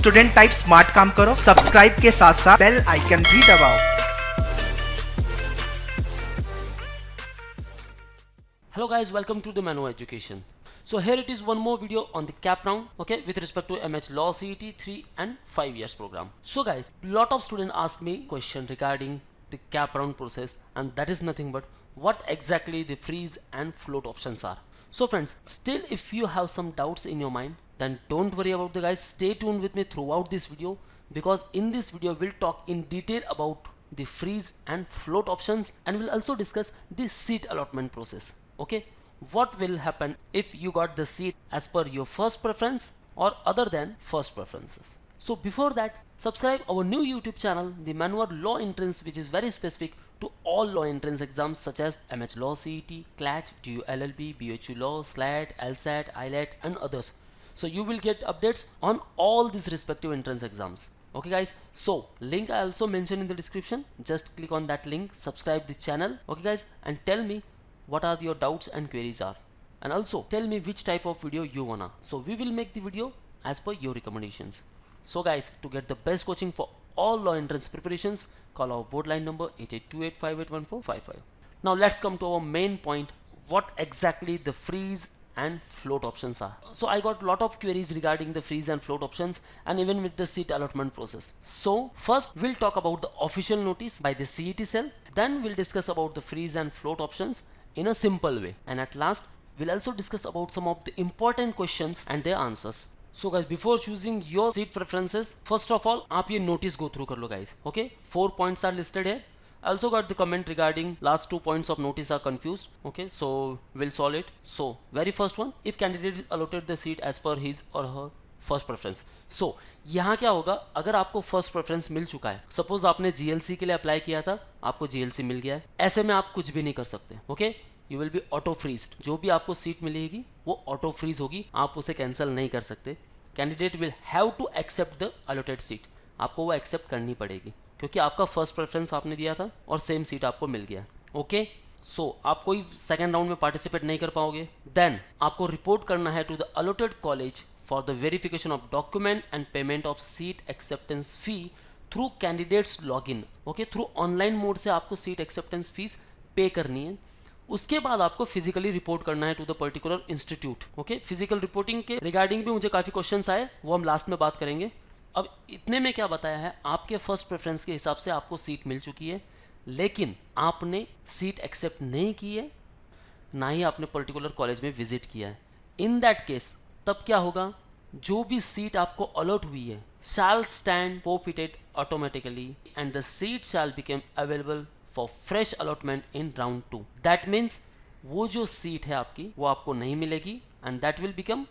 Student type smart काम करो, subscribe के साथ साथ बेल आइकन भी दबाओ। Hello guys, welcome to the Manu Education. So here it is one more video on the CAP round, okay, with respect to MH Law CET 3 and 5 years program. So guys, lot of students ask me question regarding the CAP round process, and that is nothing but what exactly the freeze and float options are. So friends, still if you have some doubts in your mind, then don't worry about the guys, stay tuned with me throughout this video, because in this video we'll talk in detail about the freeze and float options, and we'll also discuss the seat allotment process. Okay, what will happen if you got the seat as per your first preference or other than first preferences. So before that, subscribe our new YouTube channel, the Manual Law Entrance, which is very specific to all law entrance exams such as MH Law CET, CLAT, DU LLB, BHU Law, SLAT, LSAT, ILAT and others. So you will get updates on all these respective entrance exams. Okay guys, so link I also mentioned in the description. Just click on that link, subscribe the channel. Okay guys, and tell me what are your doubts and queries are, and also tell me which type of video you wanna, so we will make the video as per your recommendations. So guys, to get the best coaching for all law entrance preparations, call our board line number 8828581455. Now let's come to our main point, what exactly the freeze and float options are. So I got lot of queries regarding the freeze and float options, and even with the seat allotment process. So first we'll talk about the official notice by the CET cell, then we'll discuss about the freeze and float options in a simple way, and at last we'll also discuss about some of the important questions and their answers. So guys, before choosing your seat preferences, first of all आप ये notice go through कर लो guys. Okay, 4 points are listed here. I also got the comment regarding last 2 points of notice are confused. Okay, so we'll solve it. So very first one, if candidate is allotted the seat as per his or her first preference. So यहाँ क्या होगा, अगर आपको first preference मिल चुका है, suppose आपने GLC के लिए अप्लाई किया था, आपको जीएलसी मिल गया है, ऐसे में आप कुछ भी नहीं कर सकते. Okay, you will be auto freezed. जो भी आपको सीट मिलेगी वो ऑटो फ्रीज होगी, आप उसे कैंसिल नहीं कर सकते. Candidate will have to accept the allotted seat. आपको वो एक्सेप्ट करनी पड़ेगी क्योंकि आपका फर्स्ट प्रेफरेंस आपने दिया था और सेम सीट आपको मिल गया. ओके, सो आप कोई सेकेंड राउंड में पार्टिसिपेट नहीं कर पाओगे. देन आपको रिपोर्ट करना है to the allotted college for the verification of document and payment of seat acceptance fee through candidates login. Okay, through online mode से आपको seat acceptance fees पे करनी है. उसके बाद आपको फिजिकली रिपोर्ट करना है to the particular institute. Okay, physical reporting के रिगार्डिंग भी मुझे काफ़ी क्वेश्चंस आए, वो हम लास्ट में बात करेंगे. अब इतने में क्या बताया है, आपके फर्स्ट प्रेफरेंस के हिसाब से आपको सीट मिल चुकी है, लेकिन आपने सीट एक्सेप्ट नहीं की है, ना ही आपने पर्टिकुलर कॉलेज में विजिट किया है. इन दैट केस तब क्या होगा, जो भी सीट आपको अलॉट हुई है shall stand forfeited automatically and the seat shall become available for fresh allotment in round 2. That means वो जो सीट है आपकी वो आपको नहीं मिलेगी and that will become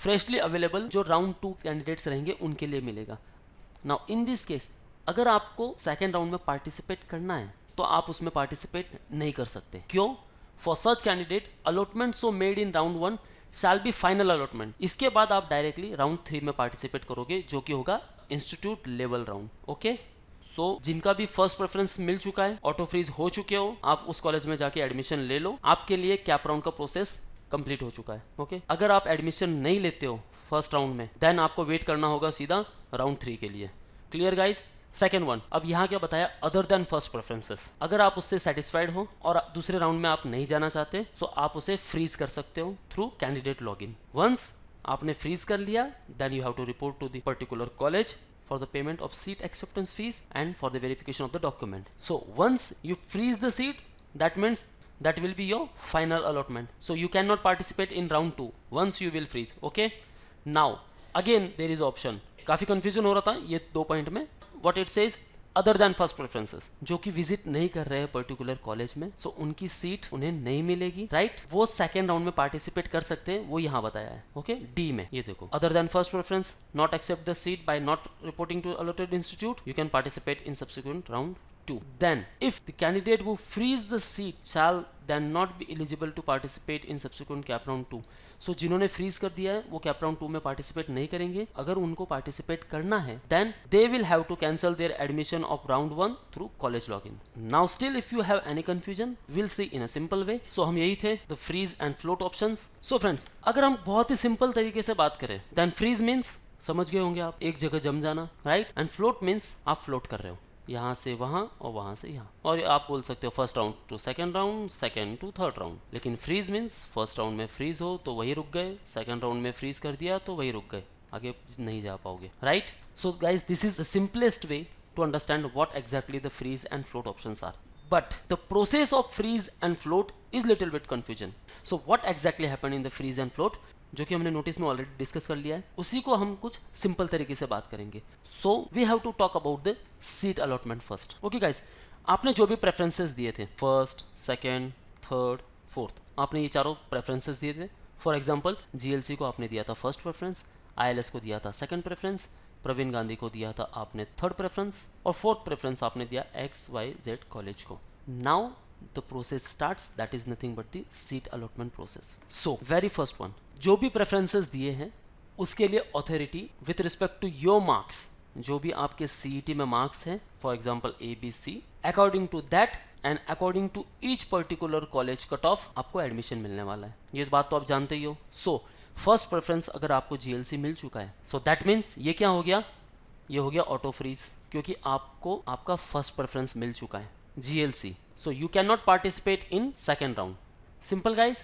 freshly available, जो राउंड 2 कैंडिडेट्स रहेंगे उनके लिए मिलेगा. Now in this case, अगर आपको सेकेंड राउंड में पार्टिसिपेट करना है तो आप उसमें पार्टिसिपेट नहीं कर सकते. क्यों? For such candidate allotment so made in round 1 shall be final allotment. इसके बाद आप डायरेक्टली राउंड 3 में पार्टिसिपेट करोगे, जो कि होगा इंस्टीट्यूट लेवल राउंड. ओके, सो जिनका भी फर्स्ट प्रेफरेंस मिल चुका है, ऑटो फ्रीज हो चुके हो, आप उस कॉलेज में जाके एडमिशन ले लो. आपके लिए कैप राउंड का प्रोसेस कंप्लीट हो चुका है. ओके, अगर आप एडमिशन नहीं लेते हो फर्स्ट राउंड में, देन आपको वेट करना होगा सीधा राउंड 3 के लिए. Clear guys? सेकेंड वन, अब यहाँ क्या बताया, अदर देन फर्स्ट प्रेफरेंसेस. अगर आप उससे सेटिस्फाइड हो और दूसरे राउंड में आप नहीं जाना चाहते, सो आप उसे फ्रीज कर सकते हो थ्रू कैंडिडेट लॉगिन. वंस आपने फ्रीज कर लिया, then you have to report to the particular college for the payment of seat acceptance fees and for the verification of the document. So once you freeze the seat, that means that will be your final allotment. So you cannot participate in round 2 once you will freeze. Okay, now again there is option. काफ़ी confusion हो रहा था ये 2 point में. What it says, other than first preferences, जो कि visit नहीं कर रहे हैं पर्टिकुलर कॉलेज में, सो उनकी सीट उन्हें नहीं मिलेगी. राइट, वो सेकेंड राउंड में पार्टिसिपेट कर सकते हैं, वो यहाँ बताया है. ओके, डी में ये देखो, other than first preference not accept the seat by not reporting to allotted institute, you can participate in subsequent round 2. Then if the candidate who frees the seat shall then not be eligible to participate in subsequent cap round 2. So जिन्होंने freeze कर दिया है वो cap round 2 में participate नहीं करेंगे. अगर उनको पार्टिसिपेट करना है, then they will have to cancel their admission of round 1 through college login. Now still if you have any confusion, we'll see in a simple way. So हम यही थे, the freeze and float options. So friends, अगर हम बहुत ही simple तरीके से बात करें, then freeze means समझ गए होंगे आप, एक जगह जम जाना, राइट। एंड फ्लोट मीन्स आप फ्लोट कर रहे हो यहाँ से वहाँ और वहाँ से यहाँ, और आप बोल सकते हो first round to second round, second to third round. लेकिन फ्रीज मीन्स फर्स्ट राउंड में फ्रीज हो तो वही रुक गए, सेकंड राउंड में फ्रीज कर दिया तो वही रुक गए, आगे नहीं जा पाओगे, right. So guys this is the simplest way to understand what exactly the freeze and float options are. But the process of freeze and float is little bit confusion. So what exactly happened in the freeze and float, जो कि हमने notice में already discuss कर लिया है, उसी को हम कुछ सिंपल तरीके से बात करेंगे। So we have to talk about the seat allotment first. Okay guys, आपने जो भी प्रेफरेंसेस दिए थे, फर्स्ट, सेकेंड, थर्ड, फोर्थ, आपने ये चारों प्रेफरेंसेस दिए थे। फॉर एग्जाम्पल जीएलसी को आपने दिया था फर्स्ट प्रेफरेंस, आईएलएस को दिया था सेकेंड प्रेफरेंस, प्रवीण गांधी को दिया था आपने थर्ड प्रेफरेंस, और फोर्थ प्रेफरेंस आपने दिया XYZ कॉलेज को। Now the process starts, that is nothing but the seat allotment process. So very first one, जो भी प्रेफरेंसेस दिए हैं उसके लिए authority with respect to your marks, जो भी आपके सीईटी में मार्क्स हैं, for example ABC, according to that and according to each particular college cut off आपको एडमिशन मिलने वाला है। ये बात तो आप जानते ही हो। सो फर्स्ट प्रेफरेंस अगर आपको जीएलसी मिल चुका है, सो दैट मीन्स ये क्या हो गया, ये हो गया ऑटो फ्रीज, क्योंकि आपको आपका फर्स्ट प्रेफरेंस मिल चुका है GLC. So you can not participate in second round. Simple guys.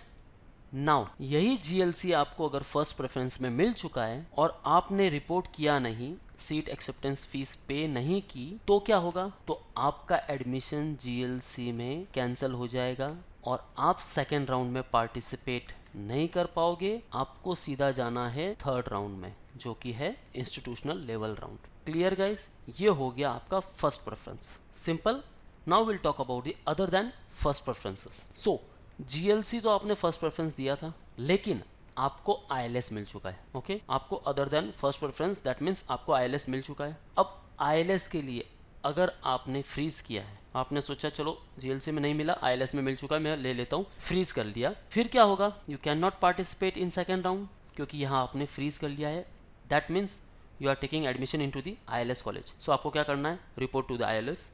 Now यही जीएलसी आपको अगर फर्स्ट प्रेफरेंस में मिल चुका है और आपने रिपोर्ट किया नहीं, सीट एक्सेप्टेंस फीस पे नहीं की, तो क्या होगा, तो आपका एडमिशन जीएलसी में कैंसिल हो जाएगा और आप सेकेंड राउंड में पार्टिसिपेट नहीं कर पाओगे। आपको सीधा जाना है थर्ड राउंड में, जो कि है institutional level round. Clear guys, ये हो गया आपका first preference. Simple. Now will talk about the other than first preferences. So GLC तो आपने फर्स्ट प्रेफरेंस दिया था, लेकिन आपको आईएलएस मिल चुका है। ओके, आपको other than first preference, that means आपको आईएलएस मिल चुका है। अब आईएलएस के लिए अगर आपने फ्रीज किया है, आपने सोचा चलो जीएलसी में नहीं मिला, आईएलएस में मिल चुका है, मैं ले लेता हूँ, फ्रीज कर लिया, फिर क्या होगा, you can not participate in second round, क्योंकि यहाँ आपने फ्रीज कर लिया है। That means you are taking admission in to the ILS college. So आपको क्या करना है, report to the ILS,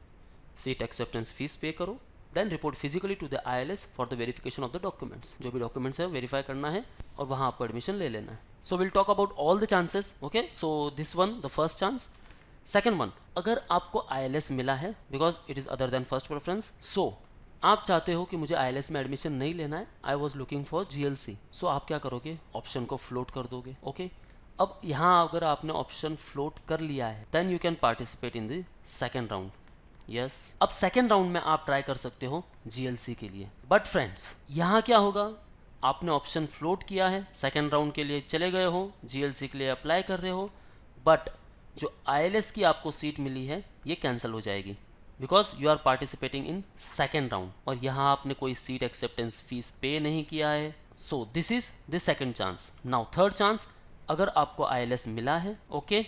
seat acceptance fees pay करो, then report physically to the ILS for the verification of the documents. जो भी documents है verify करना है और वहाँ आपको एडमिशन ले लेना है। So will talk about all the chances. Okay, so this one the first chance. Second one, अगर आपको आईएलएस मिला है, because it is other than first preference, so आप चाहते हो कि मुझे आईएलएस में एडमिशन नहीं लेना है, I was looking for GLC, so आप क्या करोगे, ऑप्शन को फ्लोट कर दोगे। ओके, अब यहाँ अगर आपने ऑप्शन फ्लोट कर लिया है, then you can participate in the second round. Yes, अब सेकेंड राउंड में आप ट्राई कर सकते हो जीएलसी के लिए। बट फ्रेंड्स, यहाँ क्या होगा, आपने ऑप्शन फ्लोट किया है, सेकेंड राउंड के लिए चले गए हो, जीएलसी के लिए अप्लाई कर रहे हो, बट जो आईएलएस की आपको सीट मिली है ये कैंसिल हो जाएगी, because you are participating in second round और यहाँ आपने कोई सीट एक्सेप्टेंस फीस पे नहीं किया है। सो this is the second chance. Now third chance, अगर आपको आईएलएस मिला है, ओके,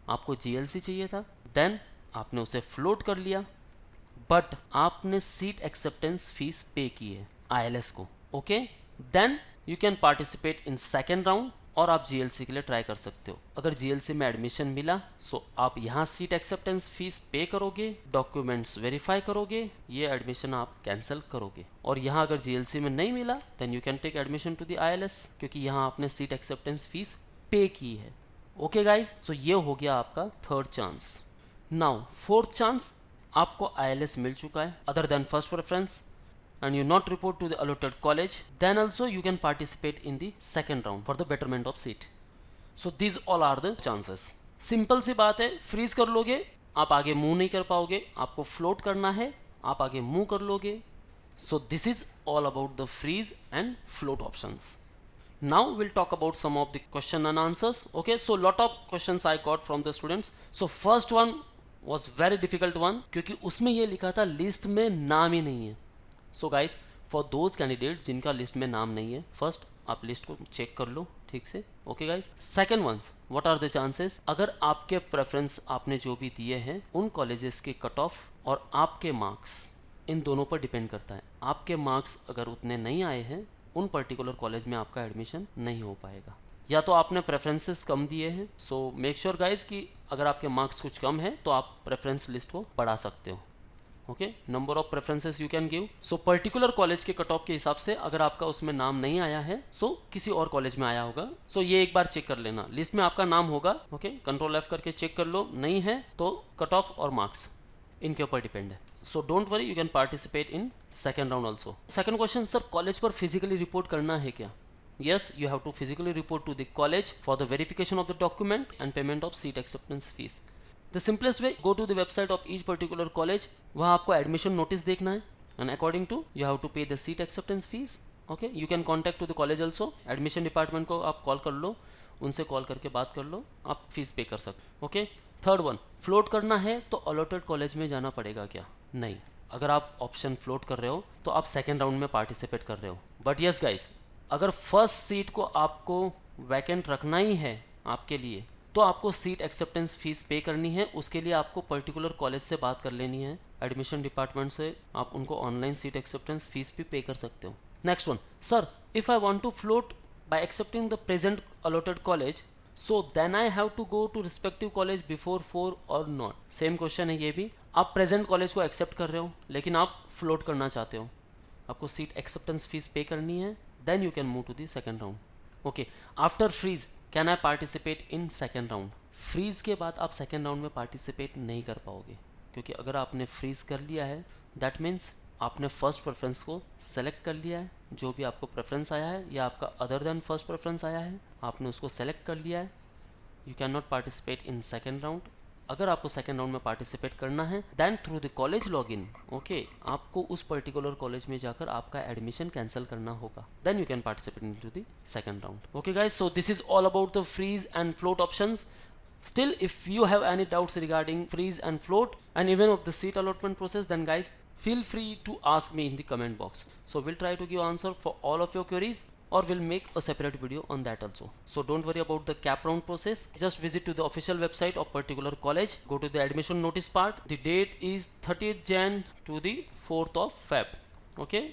आपको जीएलसी चाहिए था, देन आपने उसे फ्लोट कर लिया, बट आपने सीट एक्सेप्टेंस फीस पे की है आईएलएस को। Okay, then you can participate in second round और आप जीएलसी के लिए ट्राई कर सकते हो। अगर जीएलसी में एडमिशन मिला, सो आप यहाँ सीट एक्सेप्टेंस फीस पे करोगे, डॉक्यूमेंट्स वेरीफाई करोगे, ये एडमिशन आप कैंसिल करोगे। और यहाँ अगर जीएलसी में नहीं मिला, then you can take admission to the ILS, क्योंकि यहाँ आपने सीट एक्सेप्टेंस फीस पे की है। ओके गाइज, सो ये हो गया आपका third chance. Now fourth chance, आपको आईएलएस मिल चुका है other than first preference and you not report to the allotted college, then also you can participate in the second round for the betterment of seat. So these all are the chances. Simple सी बात है, freeze कर लोगे आप आगे move नहीं कर पाओगे, आपको फ्लोट करना है आप आगे मूव कर लोगे। So this is all about the freeze and float options. Now we'll talk about some of the question and answers. Okay, so lot of questions I got from the students. So first one was very difficult one, क्योंकि उसमें ये लिखा था list में नाम ही नहीं है। So guys, for those candidate जिनका लिस्ट में नाम नहीं है, फर्स्ट आप लिस्ट को चेक कर लो ठीक से। Okay guys, second once, what are the chances, अगर आपके प्रेफरेंस आपने जो भी दिए हैं उन कॉलेजेस के कट ऑफ और आपके मार्क्स, इन दोनों पर डिपेंड करता है। आपके मार्क्स अगर उतने नहीं आए हैं, उन पर्टिकुलर कॉलेज में आपका एडमिशन नहीं हो पाएगा। या तो आपने प्रेफरेंसेस कम दिए हैं, सो मेक श्योर गाइज कि अगर आपके मार्क्स कुछ कम है तो आप प्रेफरेंस लिस्ट को बढ़ा सकते हो। Okay, number of preferences you can give. So particular college के कट ऑफ के हिसाब से अगर आपका उसमें नाम नहीं आया है सो किसी और कॉलेज में आया होगा। सो ये एक बार चेक कर लेना, लिस्ट में आपका नाम होगा, ओके, कंट्रोल F करके चेक कर लो, नहीं है तो कट ऑफ और मार्क्स इनके ऊपर डिपेंड है। So don't worry, you can participate in second round also. Second question, sir college पर फिजिकली रिपोर्ट करना है क्या? Yes, you have to physically report to the college for the verification of the document and payment of seat acceptance fees. The simplest way, go to the website of each particular college. वहाँ आपको admission notice देखना है and according to you have to pay the seat acceptance fees. Okay, you can contact to the college also. Admission department को आप call कर लो, उनसे call करके बात कर लो, आप फीस पे कर सकते। ओके, थर्ड वन, फ्लोट करना है तो अलॉटेड कॉलेज में जाना पड़ेगा क्या? नहीं, अगर आप ऑप्शन फ्लोट कर रहे हो तो आप सेकेंड राउंड में पार्टिसिपेट कर रहे हो। बट यस गाइज, अगर फर्स्ट सीट को आपको वैकेंट रखना ही है आपके लिए तो आपको सीट एक्सेप्टेंस फीस पे करनी है। उसके लिए आपको पर्टिकुलर कॉलेज से बात कर लेनी है, एडमिशन डिपार्टमेंट से, आप उनको ऑनलाइन सीट एक्सेप्टेंस फीस भी पे कर सकते हो। Next one, sir if I want to float by accepting the present allotted college so then I have to go to respective college before 4 और नॉट? सेम क्वेश्चन है ये भी। आप प्रेजेंट कॉलेज को एक्सेप्ट कर रहे हो लेकिन आप फ्लोट करना चाहते हो, आपको सीट एक्सेप्टेंस फीस पे करनी है, then you can move to the second round. Okay, after freeze can I participate in second round? freeze के बाद आप second round में participate नहीं कर पाओगे, क्योंकि अगर आपने freeze कर लिया है that means आपने first preference को select कर लिया है। जो भी आपको preference आया है या आपका other than first preference आया है आपने उसको select कर लिया है, you cannot participate in second round. अगर आपको सेकेंड राउंड में पार्टिसिपेट करना है then through the college login, okay, आपको उस पर्टिकुलर कॉलेज में जाकर आपका एडमिशन कैंसिल करना होगा, then you can participate in to the second round. Okay guys, so this is all about the freeze and float options. Still, if you have any doubts regarding freeze and float and even of the seat allotment process, then guys feel free to ask me in the comment box. So we'll try to give answer for all of your queries, or we'll make a separate video on that also. So don't worry about the cap round process. Just visit to the official website of particular college, go to the admission notice part. The date is 30th Jan to the 4th of Feb. Okay,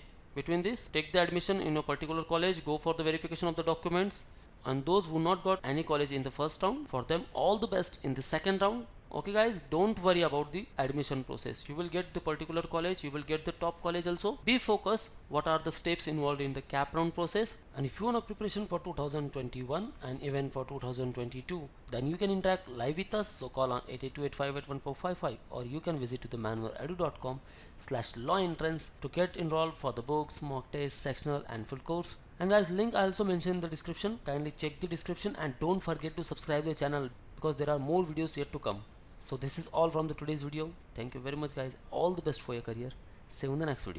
between this take the admission in your particular college, go for the verification of the documents, and those who not got any college in the first round, for them all the best in the second round. Okay guys, don't worry about the admission process, you will get the particular college, you will get the top college also. Be focused what are the steps involved in the cap round process. And if you want a preparation for 2021 and even for 2022, then you can interact live with us. So call on 8828581455, or you can visit to the manualedu.com/law entrance to get enrolled for the books, mock tests, sectional and full course. And guys, link I also mentioned in the description. Kindly check the description and don't forget to subscribe the channel because there are more videos yet to come. So this is all from the today's video. Thank you very much guys. All the best for your career. See you in the next video.